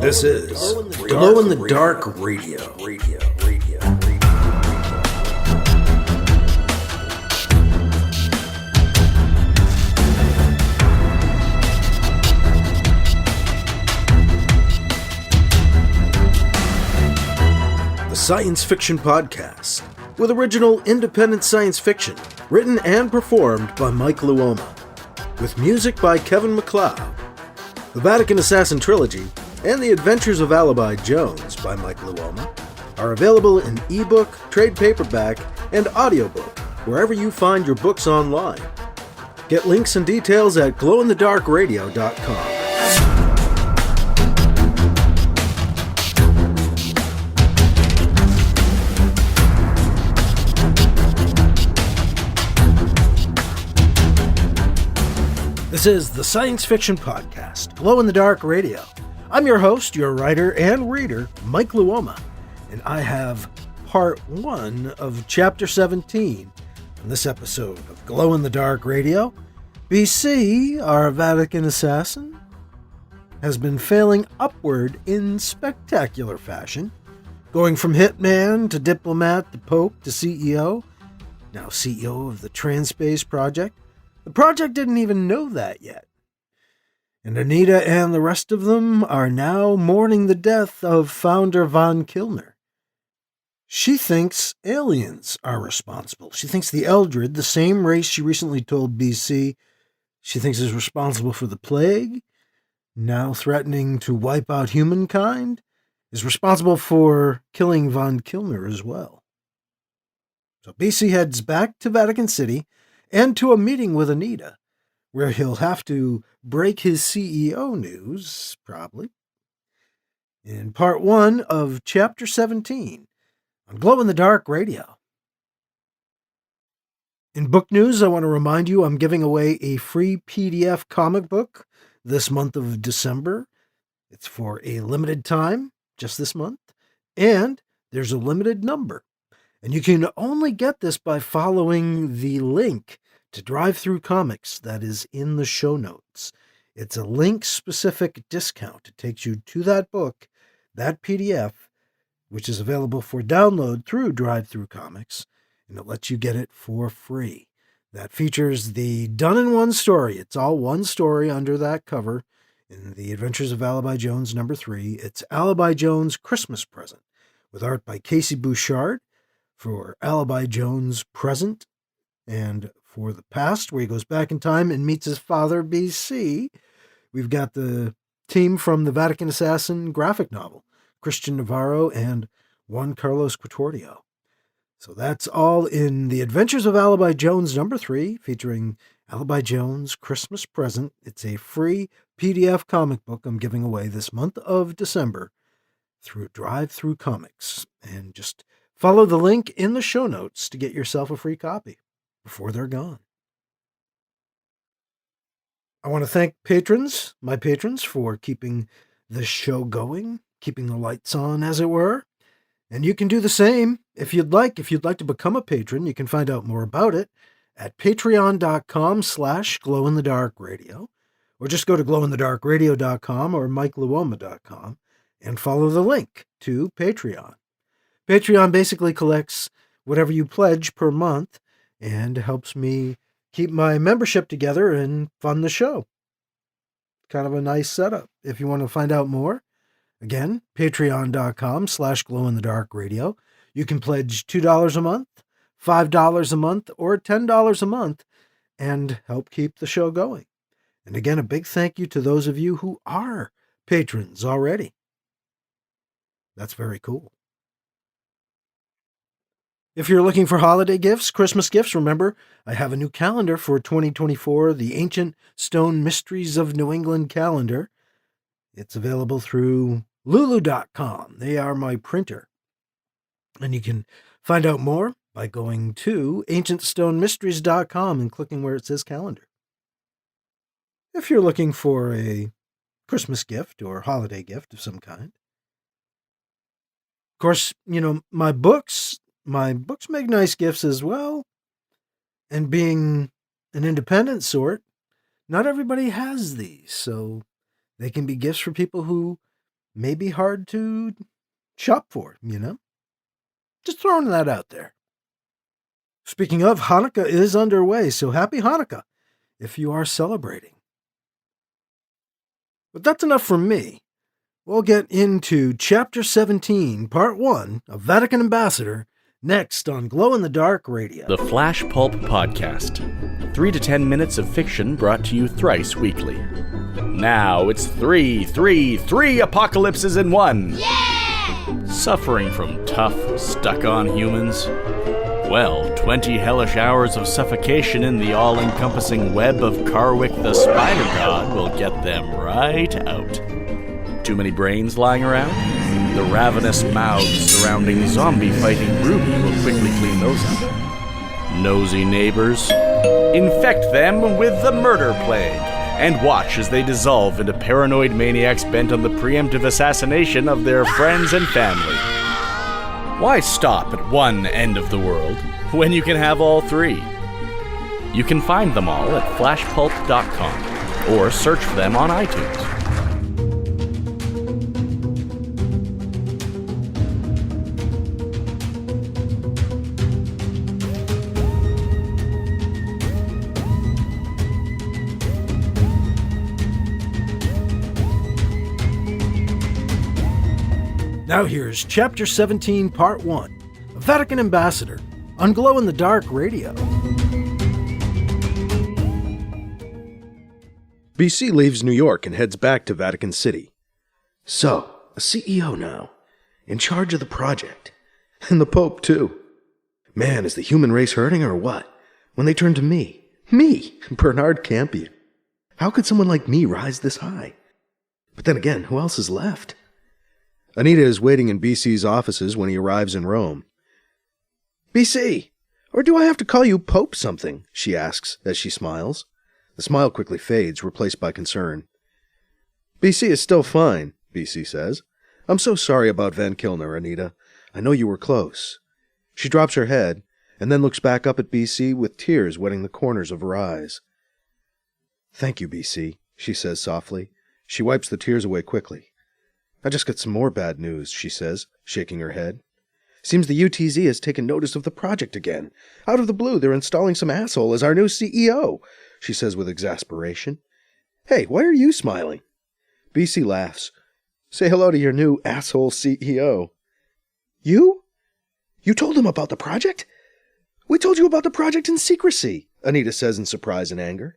This is Glow in the Dark Radio. The science fiction podcast with original independent science fiction written and performed by Mike Luoma, with music by Kevin MacLeod. The Vatican Assassin Trilogy and The Adventures of Alibi Jones by Mike Luoma are available in ebook, trade paperback, and audiobook wherever you find your books online. Get links and details at glowinthedarkradio.com. This is the Science Fiction Podcast, Glow in the Dark Radio. I'm your host, your writer and reader, Mike Luoma, and I have part 1 of Chapter 17 in this episode of Glow in the Dark Radio. BC, our Vatican assassin, has been failing upward in spectacular fashion, going from hitman to diplomat to pope to CEO, now CEO of the Transpace Project. The project didn't even know that yet. And Anita and the rest of them are now mourning the death of founder Von Kilner. She thinks aliens are responsible. She thinks the Eldred, the same race she recently told BC she thinks is responsible for the plague, now threatening to wipe out humankind, is responsible for killing Von Kilner as well. So BC heads back to Vatican City and to a meeting with Anita, where he'll have to break his CEO news, probably, in part 1 of Chapter 17 on Glow in the Dark Radio. In book news, I want to remind you I'm giving away a free PDF comic book this month of December. It's for a limited time, just this month, and there's a limited number. And you can only get this by following the link to Drive Through Comics that is in the show notes. It's a link-specific discount. It takes you to that book, that PDF, which is available for download through Drive Through Comics, and it lets you get it for free. That features the done-in-one story. It's all one story under that cover in The Adventures of Alibi Jones #3. It's Alibi Jones' Christmas Present, with art by Casey Bouchard for Alibi Jones Present, and for the past, where he goes back in time and meets his father, BC. We've got the team from the Vatican Assassin graphic novel, Christian Navarro and Juan Carlos Quatordio. So that's all in The Adventures of Alibi Jones #3, featuring Alibi Jones' Christmas Present. It's a free PDF comic book I'm giving away this month of December through Drive Through Comics. And just follow the link in the show notes to get yourself a free copy before they're gone. I want to thank my patrons, for keeping the show going, keeping the lights on, as it were. And you can do the same if you'd like. If you'd like to become a patron, you can find out more about it at patreon.com/glowinthedarkradio, or just go to glowinthedarkradio.com or mikeluoma.com and follow the link to Patreon. Patreon basically collects whatever you pledge per month and helps me keep my membership together and fund the show. Kind of a nice setup. If you want to find out more, again, patreon.com/glowinthedarkradio. You can pledge $2 a month, $5 a month, or $10 a month and help keep the show going. And again, a big thank you to those of you who are patrons already. That's very cool. If you're looking for holiday gifts, Christmas gifts, remember, I have a new calendar for 2024, the Ancient Stone Mysteries of New England calendar. It's available through lulu.com. They are my printer. And you can find out more by going to ancientstonemysteries.com and clicking where it says calendar. If you're looking for a Christmas gift or holiday gift of some kind. Of course, my books make nice gifts as well. And being an independent sort, not everybody has these. So they can be gifts for people who may be hard to shop for, Just throwing that out there. Speaking of, Hanukkah is underway, so happy Hanukkah if you are celebrating. But that's enough from me. We'll get into Chapter 17, Part 1 of Vatican Ambassador next on Glow in the Dark Radio. The Flash Pulp Podcast. 3 to 10 minutes of fiction brought to you thrice weekly. Now it's 3 apocalypses in one. Yeah! Suffering from tough, stuck-on humans? Well, 20 hellish hours of suffocation in the all-encompassing web of Karwick the Spider God will get them right out. Too many brains lying around? The ravenous mouths surrounding zombie-fighting Ruby will quickly clean those up. Nosy neighbors? Infect them with the murder plague, and watch as they dissolve into paranoid maniacs bent on the preemptive assassination of their friends and family. Why stop at one end of the world when you can have all three? You can find them all at flashpulp.com or search for them on iTunes. Now here's Chapter 17, Part 1 of Vatican Ambassador on Glow in the Dark Radio. BC leaves New York and heads back to Vatican City. So, a CEO now, in charge of the project. And the Pope, too. Man, is the human race hurting or what? When they turn to me. Me, Bernard Campion. How could someone like me rise this high? But then again, who else is left? Anita is waiting in BC's offices when he arrives in Rome. BC, or do I have to call you Pope something? She asks as she smiles. The smile quickly fades, replaced by concern. BC is still fine, BC says. I'm so sorry about Van Kilner, Anita. I know you were close. She drops her head, and then looks back up at BC with tears wetting the corners of her eyes. Thank you, BC, she says softly. She wipes the tears away quickly. I just got some more bad news, she says, shaking her head. Seems the UTZ has taken notice of the project again. Out of the blue, they're installing some asshole as our new CEO, she says with exasperation. Hey, why are you smiling? BC laughs. Say hello to your new asshole CEO. You? You told him about the project? We told you about the project in secrecy, Anita says in surprise and anger.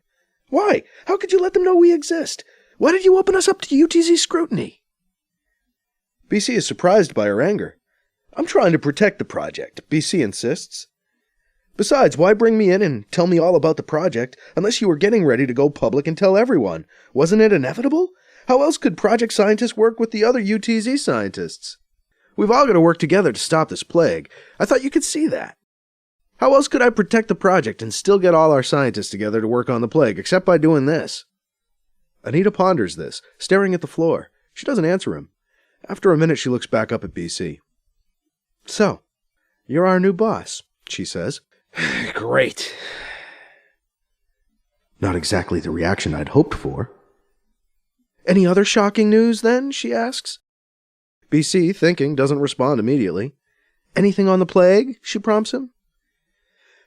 Why? How could you let them know we exist? Why did you open us up to UTZ scrutiny? BC is surprised by her anger. I'm trying to protect the project, BC insists. Besides, why bring me in and tell me all about the project unless you were getting ready to go public and tell everyone? Wasn't it inevitable? How else could project scientists work with the other UTZ scientists? We've all got to work together to stop this plague. I thought you could see that. How else could I protect the project and still get all our scientists together to work on the plague, except by doing this? Anita ponders this, staring at the floor. She doesn't answer him. After a minute, she looks back up at BC. So, you're our new boss, she says. Great. Not exactly the reaction I'd hoped for. Any other shocking news, then? She asks. BC, thinking, doesn't respond immediately. Anything on the plague? She prompts him.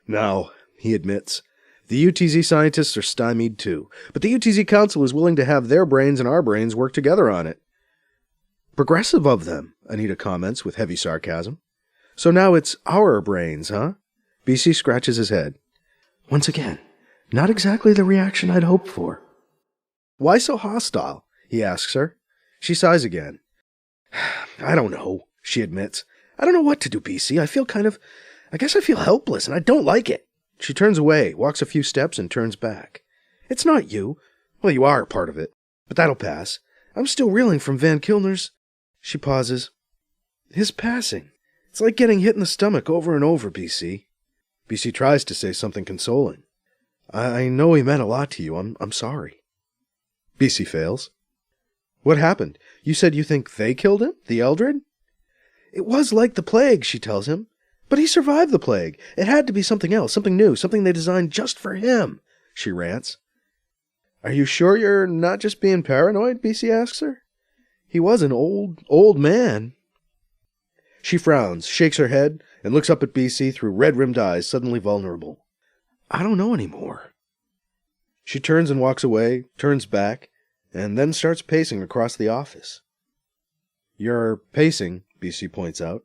No, he admits. The UTZ scientists are stymied too, but the UTZ Council is willing to have their brains and our brains work together on it. Progressive of them, Anita comments with heavy sarcasm. So now it's our brains, huh? BC scratches his head. Once again, not exactly the reaction I'd hoped for. Why so hostile? He asks her. She sighs again. I don't know, she admits. I don't know what to do, BC. I guess I feel helpless, and I don't like it. She turns away, walks a few steps, and turns back. It's not you. Well, you are a part of it, but that'll pass. I'm still reeling from Van Kilner's... She pauses. His passing. It's like getting hit in the stomach over and over, BC. BC tries to say something consoling. I know he meant a lot to you. I'm sorry. BC fails. What happened? You said you think they killed him? The Eldred? It was like the plague, she tells him. But he survived the plague. It had to be something else, something new, something they designed just for him, she rants. Are you sure you're not just being paranoid? BC asks her. He was an old man. She frowns, shakes her head, and looks up at BC through red-rimmed eyes, suddenly vulnerable. I don't know anymore. She turns and walks away, turns back, and then starts pacing across the office. You're pacing, BC points out.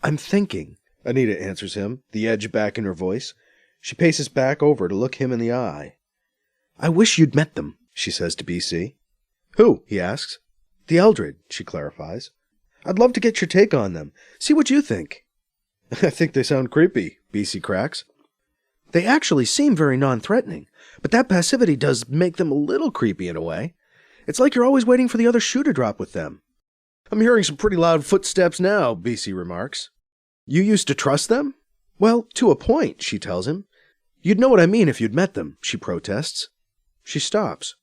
I'm thinking, Anita answers him, the edge back in her voice. She paces back over to look him in the eye. I wish you'd met them, she says to BC. Who? He asks. The Eldred, she clarifies. I'd love to get your take on them. See what you think. I think they sound creepy, BC cracks. They actually seem very non-threatening, but that passivity does make them a little creepy in a way. It's like you're always waiting for the other shoe to drop with them. I'm hearing some pretty loud footsteps now, BC remarks. You used to trust them? Well, to a point, she tells him. You'd know what I mean if you'd met them, she protests. She stops.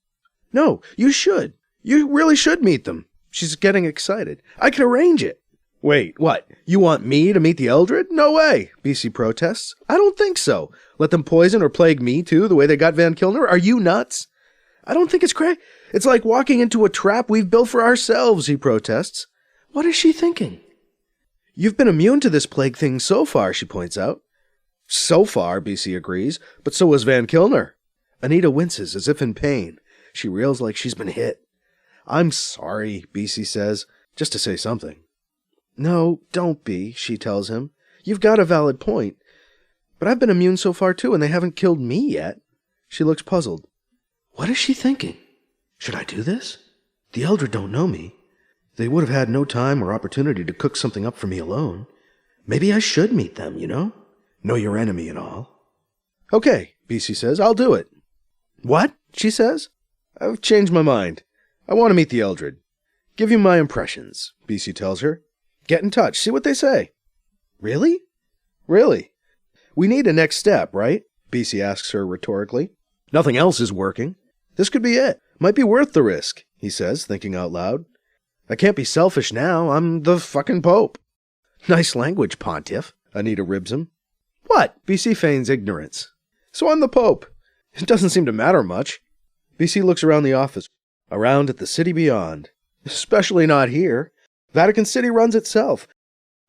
No, you should. You really should meet them. She's getting excited. I can arrange it. Wait, what? You want me to meet the Eldred? No way, BC protests. I don't think so. Let them poison or plague me, too, the way they got Van Kilner? Are you nuts? I don't think it's crazy. It's like walking into a trap we've built for ourselves, he protests. What is she thinking? You've been immune to this plague thing so far, she points out. So far, BC agrees, but so was Van Kilner. Anita winces as if in pain. She reels like she's been hit. I'm sorry, BC says, just to say something. No, don't be, she tells him. You've got a valid point. But I've been immune so far too, and they haven't killed me yet. She looks puzzled. What is she thinking? Should I do this? The Eldred don't know me. They would have had no time or opportunity to cook something up for me alone. Maybe I should meet them, you know? Know your enemy and all. Okay, BC says, I'll do it. What? She says. I've changed my mind. I want to meet the Eldred. Give you my impressions, BC tells her. Get in touch, see what they say. Really? Really. We need a next step, right? BC asks her rhetorically. Nothing else is working. This could be it. Might be worth the risk, he says, thinking out loud. I can't be selfish now. I'm the fucking Pope. Nice language, Pontiff, Anita ribs him. What? BC feigns ignorance. So I'm the Pope. It doesn't seem to matter much. BC looks around the office, around at the city beyond. Especially not here. Vatican City runs itself.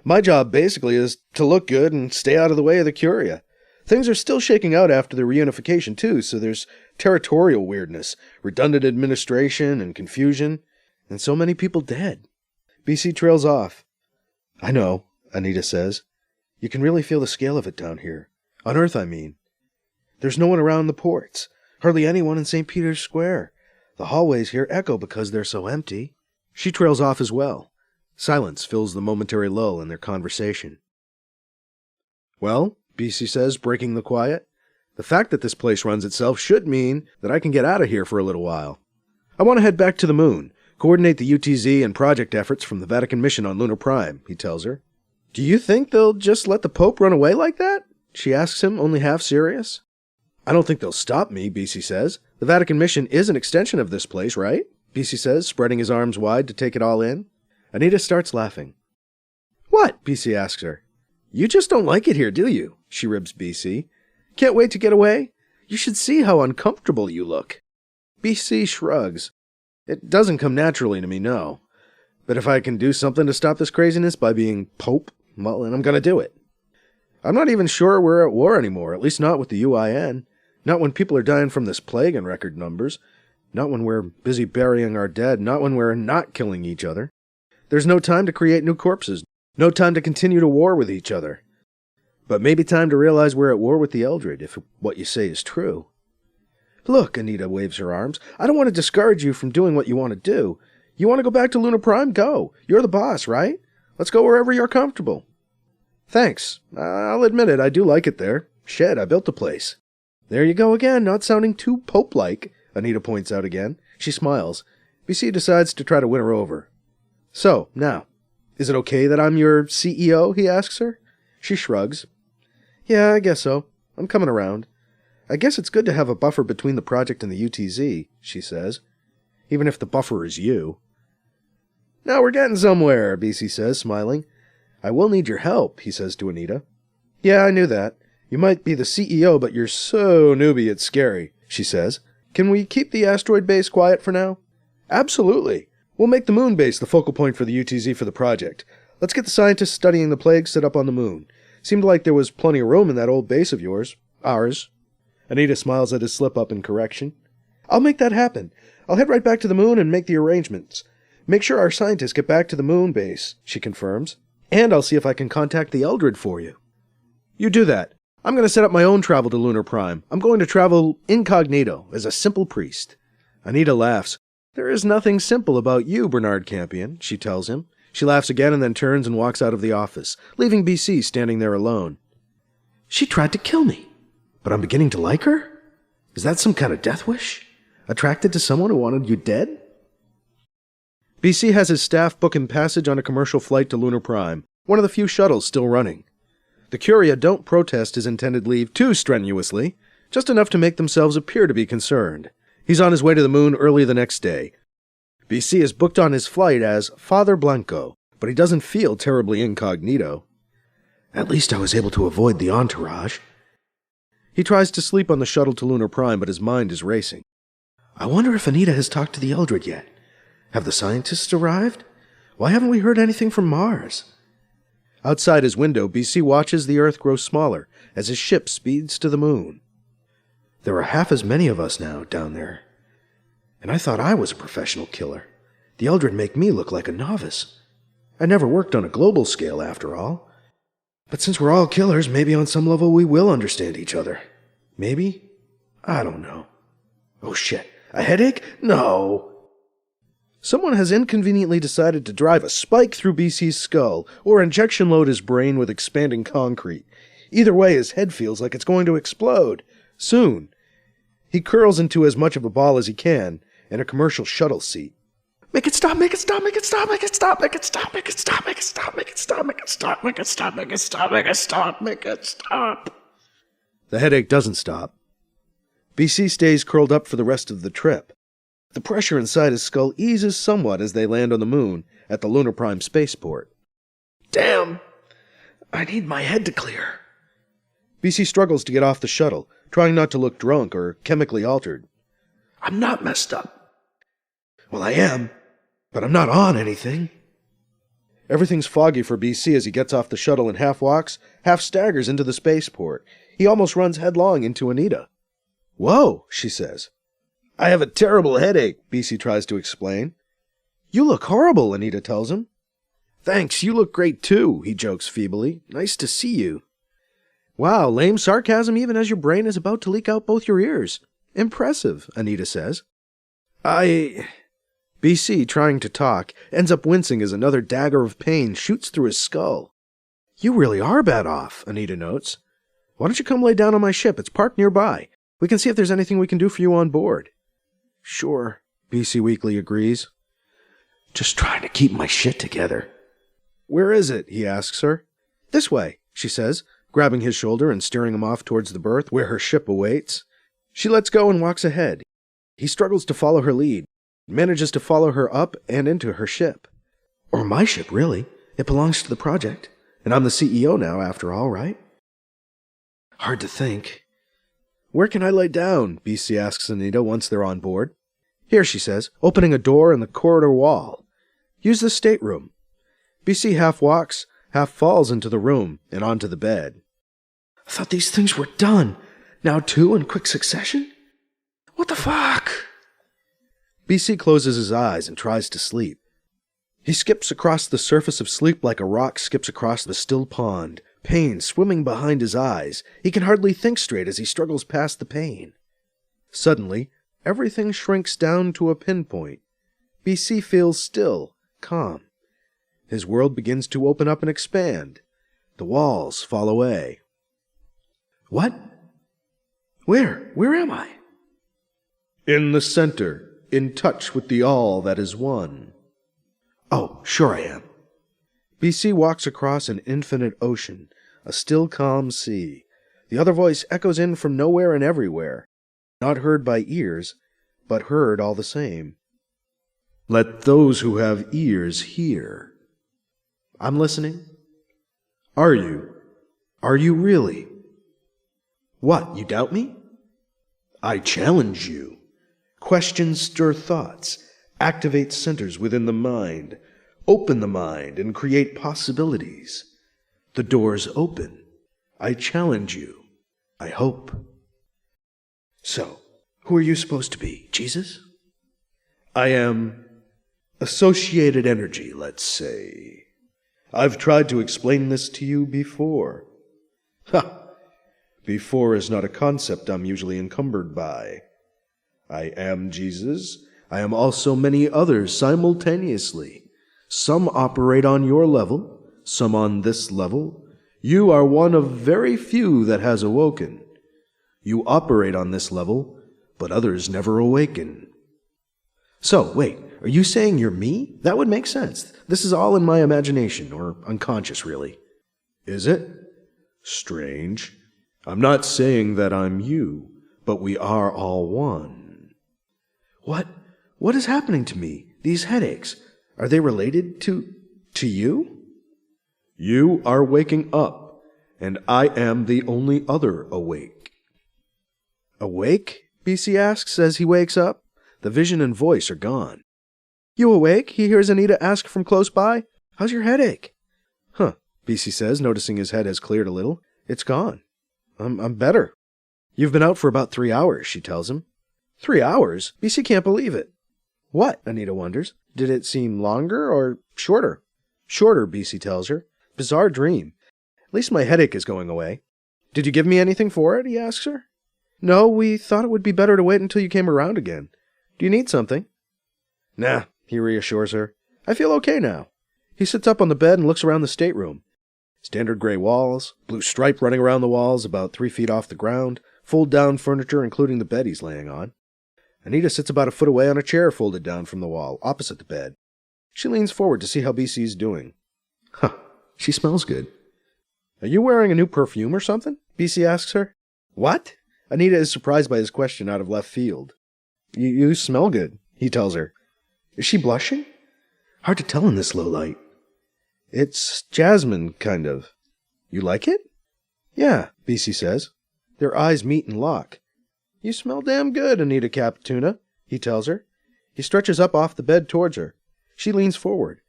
My job basically is to look good and stay out of the way of the Curia. Things are still shaking out after the reunification too, so there's territorial weirdness, redundant administration and confusion, and so many people dead. BC trails off. I know, Anita says. You can really feel the scale of it down here. On Earth, I mean. There's no one around the ports. Hardly anyone in St. Peter's Square. The hallways here echo because they're so empty. She trails off as well. Silence fills the momentary lull in their conversation. Well, BC says, breaking the quiet, the fact that this place runs itself should mean that I can get out of here for a little while. I want to head back to the moon, coordinate the UTZ and project efforts from the Vatican mission on Lunar Prime, he tells her. Do you think they'll just let the Pope run away like that? She asks him, only half serious. I don't think they'll stop me, BC says. The Vatican mission is an extension of this place, right? BC says, spreading his arms wide to take it all in. Anita starts laughing. What? BC asks her. You just don't like it here, do you? She ribs BC. Can't wait to get away? You should see how uncomfortable you look. BC shrugs. It doesn't come naturally to me, no. But if I can do something to stop this craziness by being Pope, well, then I'm going to do it. I'm not even sure we're at war anymore, at least not with the UIN. Not when people are dying from this plague in record numbers. Not when we're busy burying our dead. Not when we're not killing each other. There's no time to create new corpses. No time to continue to war with each other. But maybe time to realize we're at war with the Eldred, if what you say is true. Look, Anita waves her arms. I don't want to discourage you from doing what you want to do. You want to go back to Lunar Prime? Go. You're the boss, right? Let's go wherever you're comfortable. Thanks. I'll admit it, I do like it there. Shit, I built the place. There you go again, not sounding too Pope-like, Anita points out again. She smiles. BC decides to try to win her over. So, now, is it okay that I'm your CEO, he asks her. She shrugs. Yeah, I guess so. I'm coming around. I guess it's good to have a buffer between the project and the UTZ, she says. Even if the buffer is you. Now we're getting somewhere, BC says, smiling. I will need your help, he says to Anita. Yeah, I knew that. You might be the CEO, but you're so newbie it's scary, she says. Can we keep the asteroid base quiet for now? Absolutely. We'll make the moon base the focal point for the UTZ for the project. Let's get the scientists studying the plague set up on the moon. Seemed like there was plenty of room in that old base of yours. Ours. Anita smiles at his slip-up in correction. I'll make that happen. I'll head right back to the moon and make the arrangements. Make sure our scientists get back to the moon base, she confirms. And I'll see if I can contact the Eldred for you. You do that. I'm going to set up my own travel to Lunar Prime. I'm going to travel incognito, as a simple priest. Anita laughs. There is nothing simple about you, Bernard Campion, she tells him. She laughs again and then turns and walks out of the office, leaving BC standing there alone. She tried to kill me, but I'm beginning to like her? Is that some kind of death wish? Attracted to someone who wanted you dead? BC has his staff book him passage on a commercial flight to Lunar Prime, one of the few shuttles still running. The Curia don't protest his intended leave too strenuously, just enough to make themselves appear to be concerned. He's on his way to the moon early the next day. BC is booked on his flight as Father Blanco, but he doesn't feel terribly incognito. At least I was able to avoid the entourage. He tries to sleep on the shuttle to Lunar Prime, but his mind is racing. I wonder if Anita has talked to the Eldred yet. Have the scientists arrived? Why haven't we heard anything from Mars? Outside his window, BC watches the Earth grow smaller as his ship speeds to the moon. There are half as many of us now down there. And I thought I was a professional killer. The Eldred make me look like a novice. I never worked on a global scale, after all. But since we're all killers, maybe on some level we will understand each other. Maybe? I don't know. Oh shit, a headache? No! Someone has inconveniently decided to drive a spike through BC's skull, or injection load his brain with expanding concrete. Either way, his head feels like it's going to explode. Soon. He curls into as much of a ball as he can, in a commercial shuttle seat. Make it stop, make it stop, make it stop, make it stop, make it stop, make it stop, make it stop, make it stop, make it stop, make it stop, make it stop, make it stop, make it stop. The headache doesn't stop. BC stays curled up for the rest of the trip. The pressure inside his skull eases somewhat as they land on the moon at the Lunar Prime spaceport. Damn! I need my head to clear. BC struggles to get off the shuttle, trying not to look drunk or chemically altered. I'm not messed up. Well, I am, but I'm not on anything. Everything's foggy for BC as he gets off the shuttle and half walks, half staggers into the spaceport. He almost runs headlong into Anita. Whoa, she says. I have a terrible headache, BC tries to explain. You look horrible, Anita tells him. Thanks, you look great too, he jokes feebly. Nice to see you. Wow, lame sarcasm even as your brain is about to leak out both your ears. Impressive, Anita says. BC, trying to talk, ends up wincing as another dagger of pain shoots through his skull. You really are bad off, Anita notes. Why don't you come lay down on my ship? It's parked nearby. We can see if there's anything we can do for you on board. Sure, BC weakly agrees. Just trying to keep my shit together. Where is it? He asks her. This way, she says, grabbing his shoulder and steering him off towards the berth where her ship awaits. She lets go and walks ahead. He struggles to follow her lead, manages to follow her up and into her ship. Or my ship, really. It belongs to the project. And I'm the CEO now, after all, right? Hard to think. Where can I lay down? BC asks Anita once they're on board. Here, she says, opening a door in the corridor wall. Use the stateroom. BC half walks, half falls into the room and onto the bed. I thought these things were done. Now two in quick succession? What the fuck? BC closes his eyes and tries to sleep. He skips across the surface of sleep like a rock skips across the still pond, pain swimming behind his eyes. He can hardly think straight as he struggles past the pain. Suddenly, everything shrinks down to a pinpoint. BC feels still, calm. His world begins to open up and expand. The walls fall away. What? Where am I? In the center, in touch with the all that is one. Oh, sure I am. BC walks across an infinite ocean, a still calm sea. The other voice echoes in from nowhere and everywhere, not heard by ears, but heard all the same. Let those who have ears hear. I'm listening. Are you? Are you really? What, you doubt me? I challenge you. Questions stir thoughts. Activate centers within the mind. Open the mind and create possibilities. The door's open. I challenge you. I hope. So, who are you supposed to be? Jesus? I am associated energy, let's say. I've tried to explain this to you before. Ha! Before is not a concept I'm usually encumbered by. I am Jesus. I am also many others simultaneously. Some operate on your level, some on this level. You are one of very few that has awoken. You operate on this level, but others never awaken. So, wait, are you saying you're me? That would make sense. This is all in my imagination, or unconscious, really. Is it? Strange. I'm not saying that I'm you, but we are all one. What is happening to me? These headaches, are they related to you? You are waking up, and I am the only other awake. Awake? BC asks as he wakes up. The vision and voice are gone. You awake? He hears Anita ask from close by. How's your headache? Huh, BC says, noticing his head has cleared a little. It's gone. I'm better. You've been out for about 3 hours, she tells him. 3 hours? BC can't believe it. What? Anita wonders. Did it seem longer or shorter? Shorter, BC tells her. Bizarre dream. At least my headache is going away. Did you give me anything for it? He asks her. No, we thought it would be better to wait until you came around again. Do you need something? Nah, he reassures her. I feel okay now. He sits up on the bed and looks around the stateroom. Standard gray walls, blue stripe running around the walls about 3 feet off the ground, fold-down furniture including the bed he's laying on. Anita sits about a foot away on a chair folded down from the wall, opposite the bed. She leans forward to see how BC's doing. Huh, she smells good. Are you wearing a new perfume or something? BC asks her. What? Anita is surprised by his question out of left field. You smell good, he tells her. Is she blushing? Hard to tell in this low light. It's jasmine, kind of. You like it? Yeah, BC says. Their eyes meet and lock. You smell damn good, Anita Capituna, he tells her. He stretches up off the bed towards her. She leans forward.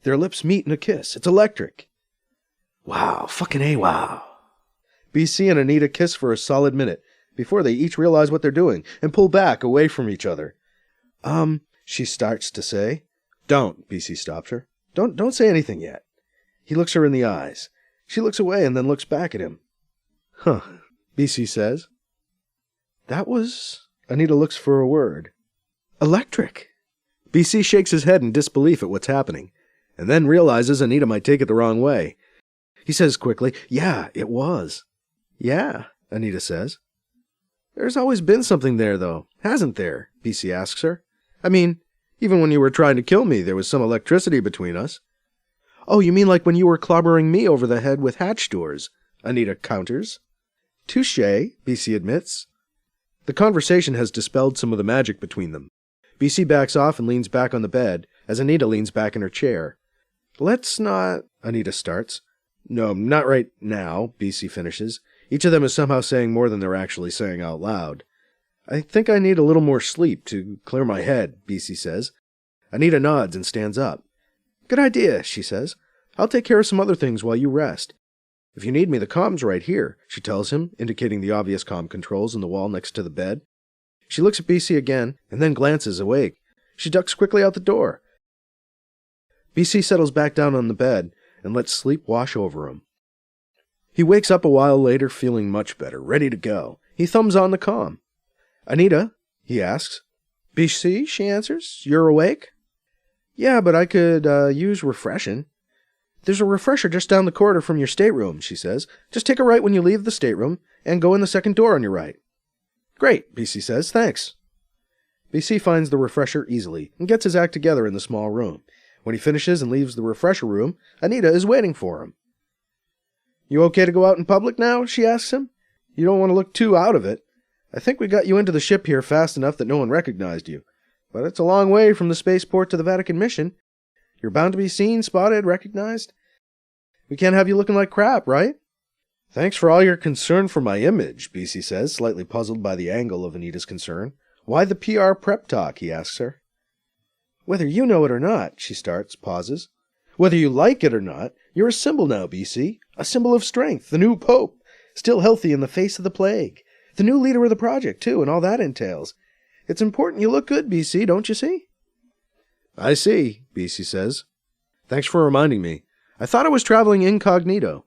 Their lips meet in a kiss. It's electric. Wow, fucking A wow. BC and Anita kiss for a solid minute before they each realize what they're doing and pull back away from each other. She starts to say. Don't, BC stops her. Don't say anything yet. He looks her in the eyes. She looks away and then looks back at him. Huh, BC says. That was... Anita looks for a word. Electric. BC shakes his head in disbelief at what's happening, and then realizes Anita might take it the wrong way. He says quickly, yeah, it was. Yeah, Anita says. There's always been something there, though, hasn't there? BC asks her. I mean, even when you were trying to kill me, there was some electricity between us. Oh, you mean like when you were clobbering me over the head with hatch doors? Anita counters. Touché, BC admits. The conversation has dispelled some of the magic between them. BC backs off and leans back on the bed, as Anita leans back in her chair. Let's not... Anita starts. No, not right now, BC finishes. Each of them is somehow saying more than they're actually saying out loud. I think I need a little more sleep to clear my head, BC says. Anita nods and stands up. Good idea, she says. I'll take care of some other things while you rest. If you need me, the comm's right here, she tells him, indicating the obvious comm controls in the wall next to the bed. She looks at BC again, and then glances awake. She ducks quickly out the door. BC settles back down on the bed and lets sleep wash over him. He wakes up a while later feeling much better, ready to go. He thumbs on the comm. Anita, he asks. BC, she answers. You're awake? Yeah, but I could use refreshing. There's a refresher just down the corridor from your stateroom, she says. Just take a right when you leave the stateroom and go in the second door on your right. Great, BC says. Thanks. BC finds the refresher easily and gets his act together in the small room. When he finishes and leaves the refresher room, Anita is waiting for him. You okay to go out in public now? She asks him. You don't want to look too out of it. I think we got you into the ship here fast enough that no one recognized you. But it's a long way from the spaceport to the Vatican mission. You're bound to be seen, spotted, recognized. We can't have you looking like crap, right? Thanks for all your concern for my image, BC says, slightly puzzled by the angle of Anita's concern. Why the PR prep talk, he asks her. Whether you know it or not, she starts, pauses. Whether you like it or not, you're a symbol now, BC. A symbol of strength, the new pope, still healthy in the face of the plague. The new leader of the project, too, and all that entails. It's important you look good, BC, don't you see? I see, BC says. Thanks for reminding me. I thought I was traveling incognito.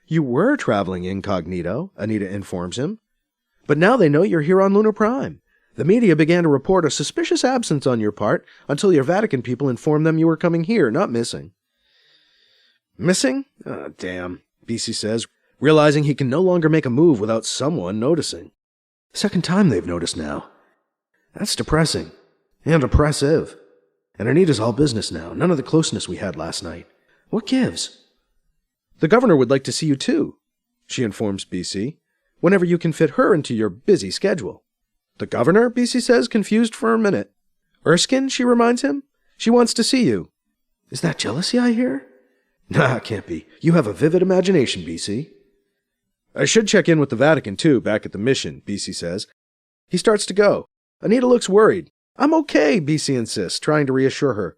You were traveling incognito, Anita informs him. But now they know you're here on Lunar Prime. The media began to report a suspicious absence on your part until your Vatican people informed them you were coming here, not missing. Missing? Oh, damn, BC says, realizing he can no longer make a move without someone noticing. Second time they've noticed now. That's depressing. And oppressive. And Anita's all business now, none of the closeness we had last night. What gives? The governor would like to see you too, she informs BC, whenever you can fit her into your busy schedule. The governor, BC says, confused for a minute. Erskine, she reminds him. She wants to see you. Is that jealousy I hear? Nah, can't be. You have a vivid imagination, BC. I should check in with the Vatican, too, back at the mission, BC says. He starts to go. Anita looks worried. I'm okay, BC insists, trying to reassure her.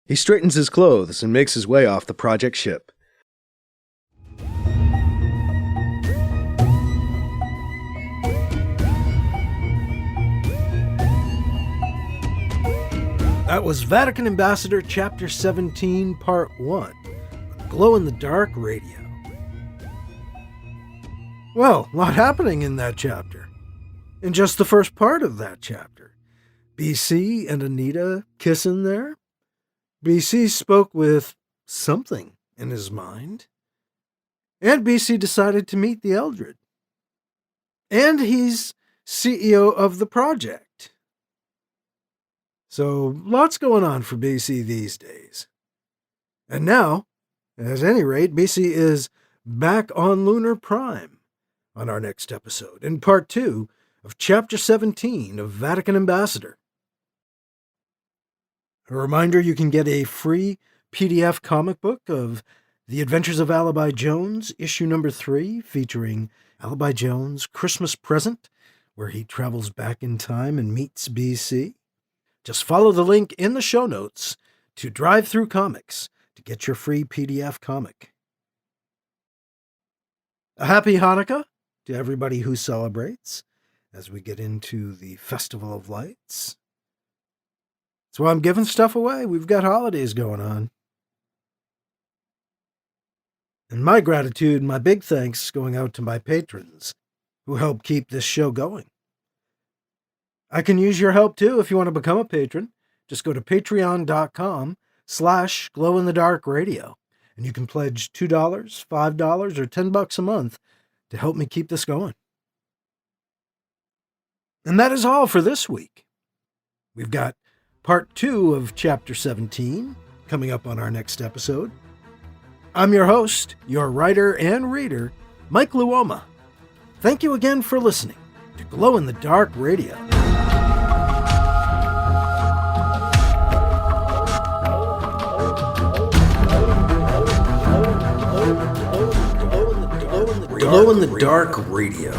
He straightens his clothes and makes his way off the project ship. That was Vatican Ambassador Chapter 17, Part 1, Glow-in-the-Dark Radio. Well, a lot happening in that chapter. In just the first part of that chapter. BC and Anita kissing there. BC spoke with something in his mind. And BC decided to meet the Eldred. And he's CEO of the project. So, lots going on for BC these days. And now, at any rate, BC is back on Lunar Prime on our next episode, in Part 2 of Chapter 17 of Vatican Ambassador. A reminder, you can get a free PDF comic book of The Adventures of Alibi Jones, issue number 3, featuring Alibi Jones' Christmas present, where he travels back in time and meets BC. Just follow the link in the show notes to Drive Through Comics to get your free PDF comic. A happy Hanukkah to everybody who celebrates as we get into the Festival of Lights. That's why I'm giving stuff away. We've got holidays going on. And my gratitude, my big thanks going out to my patrons who help keep this show going. I can use your help too if you want to become a patron. Just go to patreon.com/glowinthedarkradio and you can pledge $2, $5, or $10 a month to help me keep this going. And that is all for this week. We've got Part 2 of Chapter 17 coming up on our next episode. I'm your host, your writer and reader, Mike Luoma. Thank you again for listening to Glow in the Dark Radio. Glow in the Dark Radio.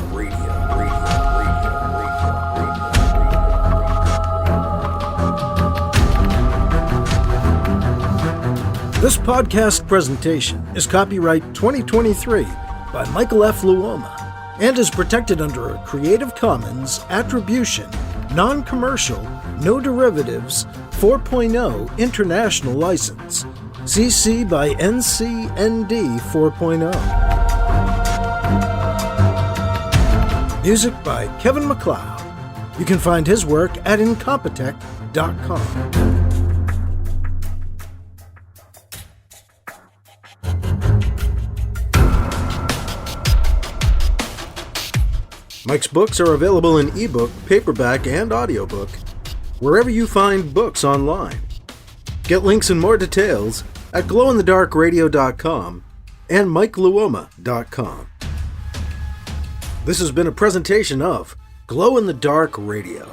This podcast presentation is copyright 2023 by Michael F. Luoma and is protected under a Creative Commons Attribution, Non-Commercial, No Derivatives 4.0 International License, CC by NC-ND 4.0. Music by Kevin MacLeod. You can find his work at Incompetech.com. Mike's books are available in ebook, paperback, and audiobook, wherever you find books online. Get links and more details at glowinthedarkradio.com and mikeluoma.com. This has been a presentation of Glow in the Dark Radio.